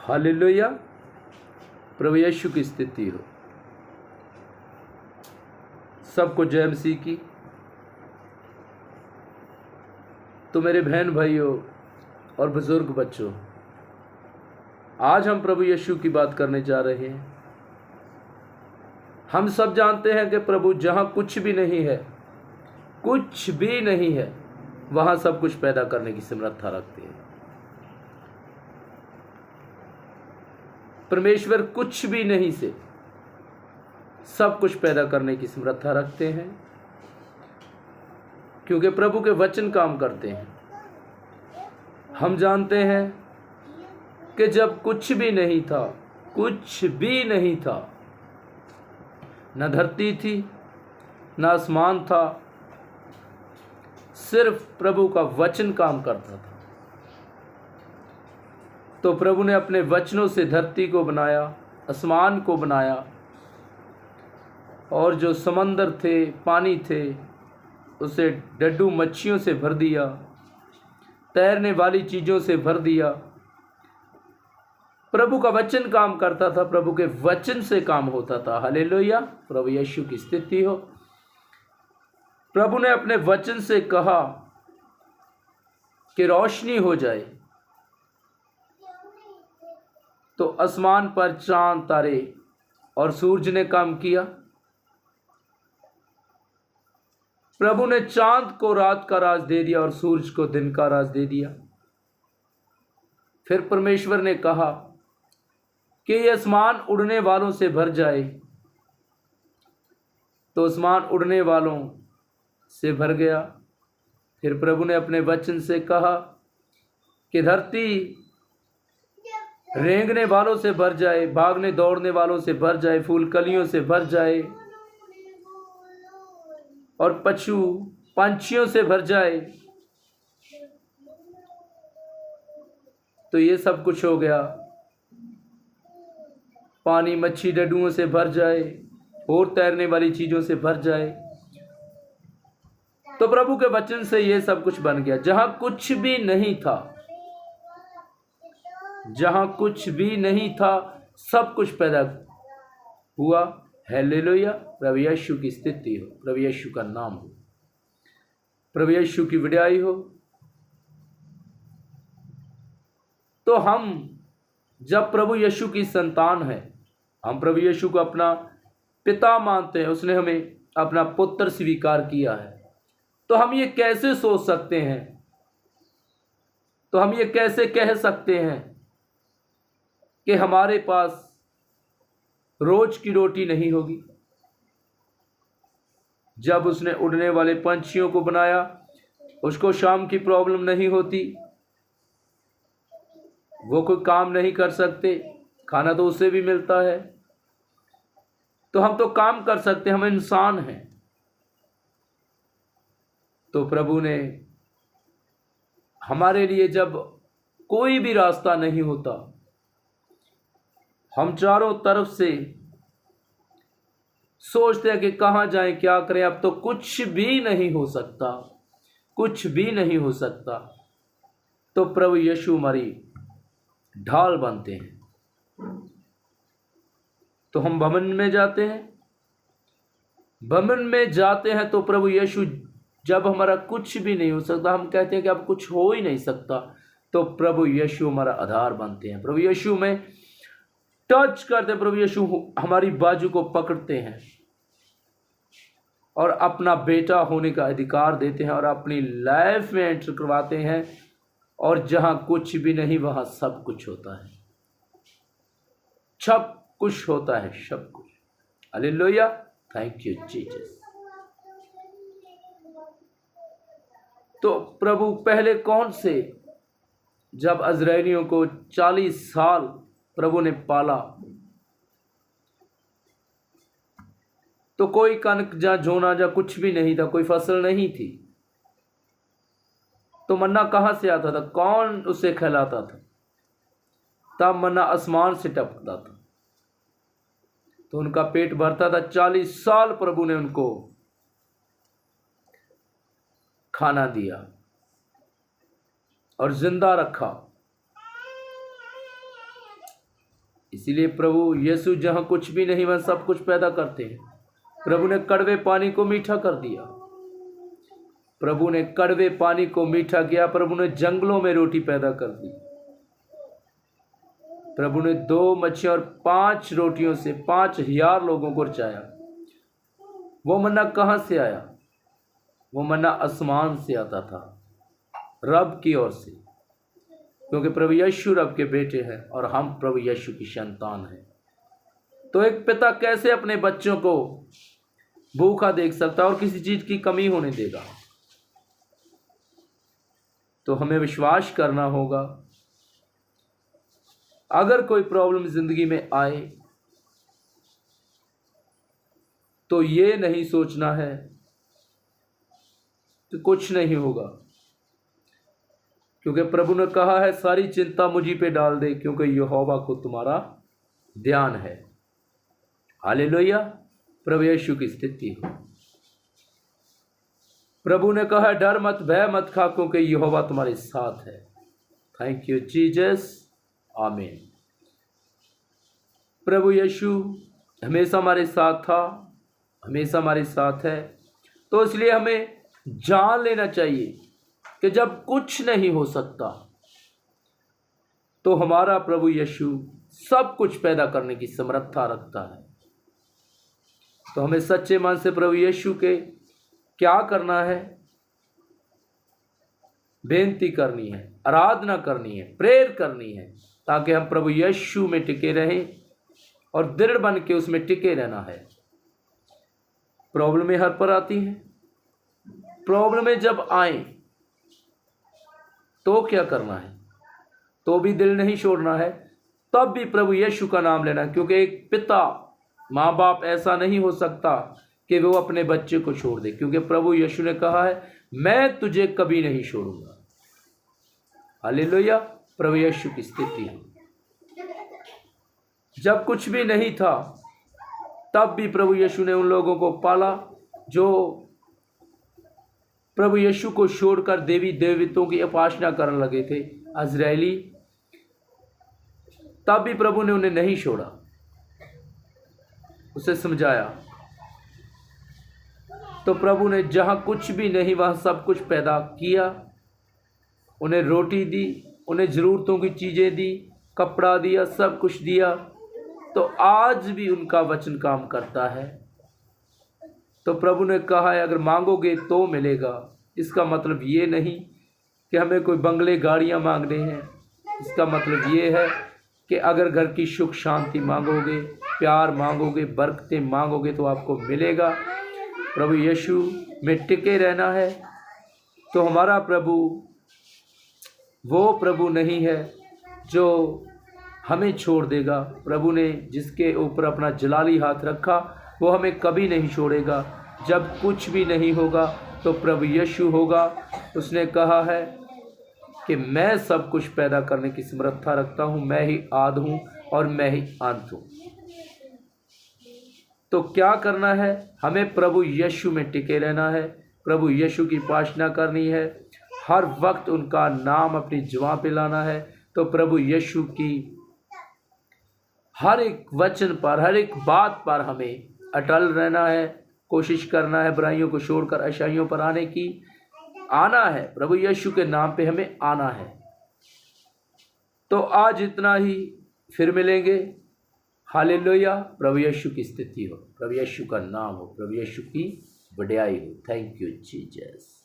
Hallelujah. प्रभु यीशु की स्थिति हो। सबको जय मसीह की। तो मेरे बहन भाइयों और बुजुर्ग बच्चों, आज हम प्रभु यीशु की बात करने जा रहे हैं। हम सब जानते हैं कि प्रभु जहाँ कुछ भी नहीं है, कुछ भी नहीं है, वहाँ सब कुछ पैदा करने की समर्था रखते हैं। परमेश्वर कुछ भी नहीं से सब कुछ पैदा करने की समर्था रखते हैं, क्योंकि प्रभु के वचन काम करते हैं। हम जानते हैं कि जब कुछ भी नहीं था, कुछ भी नहीं था, न धरती थी न आसमान था, सिर्फ प्रभु का वचन काम करता था। तो प्रभु ने अपने वचनों से धरती को बनाया, आसमान को बनाया, और जो समंदर थे, पानी थे, उसे डड्डू मच्छियों से भर दिया, तैरने वाली चीज़ों से भर दिया। प्रभु का वचन काम करता था, प्रभु के वचन से काम होता था। हालेलुया। प्रभु यीशु की स्तुति हो। प्रभु ने अपने वचन से कहा कि रोशनी हो जाए, तो आसमान पर चांद, तारे और सूरज ने काम किया। प्रभु ने चांद को रात का राज दे दिया और सूरज को दिन का राज दे दिया। फिर परमेश्वर ने कहा कि ये आसमान उड़ने वालों से भर जाए, तो आसमान उड़ने वालों से भर गया। फिर प्रभु ने अपने वचन से कहा कि धरती रेंगने वालों से भर जाए, भागने दौड़ने वालों से भर जाए, फूल कलियों से भर जाए, और पशु पंछियों से भर जाए। तो ये सब कुछ हो गया। पानी मच्छी डड्डुओं से भर जाए और तैरने वाली चीज़ों से भर जाए। तो प्रभु के वचन से ये सब कुछ बन गया। जहाँ कुछ भी नहीं था, जहाँ कुछ भी नहीं था, सब कुछ पैदा हुआ। हालेलुया। प्रभु यीशु की स्तुति हो, प्रभु यीशु का नाम हो, प्रभु यीशु की वड्याई हो। तो हम जब प्रभु यीशु की संतान है, हम प्रभु यीशु को अपना पिता मानते हैं, उसने हमें अपना पुत्र स्वीकार किया है, तो हम ये कैसे सोच सकते हैं, तो हम ये कैसे कह सकते हैं कि हमारे पास रोज की रोटी नहीं होगी। जब उसने उड़ने वाले पंछियों को बनाया, उसको शाम की प्रॉब्लम नहीं होती, वो कोई काम नहीं कर सकते, खाना तो उससे भी मिलता है। तो हम तो काम कर सकते, हम इंसान हैं। तो प्रभु ने हमारे लिए, जब कोई भी रास्ता नहीं होता, हम चारों तरफ से सोचते हैं कि कहाँ जाएं, क्या करें, अब तो कुछ भी नहीं हो सकता, कुछ भी नहीं हो सकता। तो प्रभु यीशु हमारी ढाल बनते हैं। तो हम भवन में जाते हैं, भवन में जाते हैं, तो प्रभु यीशु, जब हमारा कुछ भी नहीं हो सकता, हम कहते हैं कि अब कुछ हो ही नहीं सकता, तो प्रभु यीशु हमारा आधार बनते हैं। प्रभु यीशु में टच करते हैं, प्रभु यीशु हमारी बाजू को पकड़ते हैं और अपना बेटा होने का अधिकार देते हैं और अपनी लाइफ में एंटर करवाते हैं। और जहां कुछ भी नहीं, वहां सब कुछ होता है, सब कुछ होता है, सब कुछ। हालेलुया। Thank you Jesus. तो प्रभु पहले कौन से, जब इस्राएलियों को 40 साल प्रभु ने पाला, तो कोई कनक जा जोना जा कुछ भी नहीं था, कोई फसल नहीं थी, तो मन्ना कहाँ से आता था, कौन उसे खिलाता था? तब मन्ना आसमान से टपकता था, तो उनका पेट भरता था। 40 साल प्रभु ने उनको खाना दिया और जिंदा रखा। इसीलिए प्रभु यीशु जहाँ कुछ भी नहीं वह सब कुछ पैदा करते हैं। प्रभु ने कड़वे पानी को मीठा कर दिया, प्रभु ने कड़वे पानी को मीठा किया, प्रभु ने जंगलों में रोटी पैदा कर दी, प्रभु ने 2 मच्छियाँ और 5 रोटियों से 5000 लोगों को रचाया। वो मन्ना कहाँ से आया? वो मन्ना आसमान से आता था, रब की ओर से, क्योंकि प्रभु यीशु रब के बेटे हैं और हम प्रभु यीशु की संतान हैं। तो एक पिता कैसे अपने बच्चों को भूखा देख सकता है और किसी चीज की कमी होने देगा? तो हमें विश्वास करना होगा, अगर कोई प्रॉब्लम जिंदगी में आए तो ये नहीं सोचना है कि कुछ नहीं होगा, क्योंकि प्रभु ने कहा है सारी चिंता मुझी पे डाल दे, क्योंकि यहोवा को तुम्हारा ध्यान है। हालेलुया, प्रभु यीशु की स्थिति हो। प्रभु ने कहा डर मत, भय मत खा, क्योंकि यहोवा तुम्हारे साथ है। थैंक यू जीसस, आमीन। प्रभु यीशु हमेशा हमारे साथ था, हमेशा हमारे साथ है। तो इसलिए हमें जान लेना चाहिए कि जब कुछ नहीं हो सकता तो हमारा प्रभु यीशु सब कुछ पैदा करने की समर्थता रखता है। तो हमें सच्चे मन से प्रभु यीशु के क्या करना है? बेनती करनी है, आराधना करनी है, प्रेयर करनी है, ताकि हम प्रभु यीशु में टिके रहें और दृढ़ बन के उसमें टिके रहना है। प्रॉब्लमें हर पर आती हैं, प्रॉब्लमें जब आए तो क्या करना है? तो भी दिल नहीं छोड़ना है, तब भी प्रभु यीशु का नाम लेना, क्योंकि एक पिता, माँ बाप ऐसा नहीं हो सकता कि वो अपने बच्चे को छोड़ दे, क्योंकि प्रभु यीशु ने कहा है मैं तुझे कभी नहीं छोड़ूंगा। हालेलुया, प्रभु यीशु की स्थिति है। जब कुछ भी नहीं था तब भी प्रभु यीशु ने उन लोगों को पाला जो प्रभु यीशु को छोड़कर देवी देवताओं की उपासना करने लगे थे, इजरायली। तब भी प्रभु ने उन्हें नहीं छोड़ा, उसे समझाया। तो प्रभु ने जहां कुछ भी नहीं वहां सब कुछ पैदा किया, उन्हें रोटी दी, उन्हें जरूरतों की चीजें दी, कपड़ा दिया, सब कुछ दिया। तो आज भी उनका वचन काम करता है। तो प्रभु ने कहा है अगर मांगोगे तो मिलेगा। इसका मतलब ये नहीं कि हमें कोई बंगले गाड़ियां मांगने हैं, इसका मतलब ये है कि अगर घर की सुख शांति मांगोगे, प्यार मांगोगे, बरकतें मांगोगे तो आपको मिलेगा। प्रभु यीशु में टिके रहना है। तो हमारा प्रभु वो प्रभु नहीं है जो हमें छोड़ देगा। प्रभु ने जिसके ऊपर अपना जलाली हाथ रखा वो हमें कभी नहीं छोड़ेगा। जब कुछ भी नहीं होगा तो प्रभु यीशु होगा। उसने कहा है कि मैं सब कुछ पैदा करने की समर्थता रखता हूँ, मैं ही आदि हूँ और मैं ही अंत हूँ। तो क्या करना है? हमें प्रभु यीशु में टिके रहना है, प्रभु यीशु की उपासना करनी है, हर वक्त उनका नाम अपनी जुबान पे लाना है। तो प्रभु यीशु की हर एक वचन पर, हर एक बात पर हमें अटल रहना है, कोशिश करना है बुराइयों को छोड़कर अच्छाइयों पर आने की। आना है, प्रभु यीशु के नाम पे हमें आना है। तो आज इतना ही, फिर मिलेंगे। हालेलुया, प्रभु यीशु की स्थिति हो, प्रभु यीशु का नाम हो, प्रभु यीशु की बढ़ाई हो। Thank you Jesus.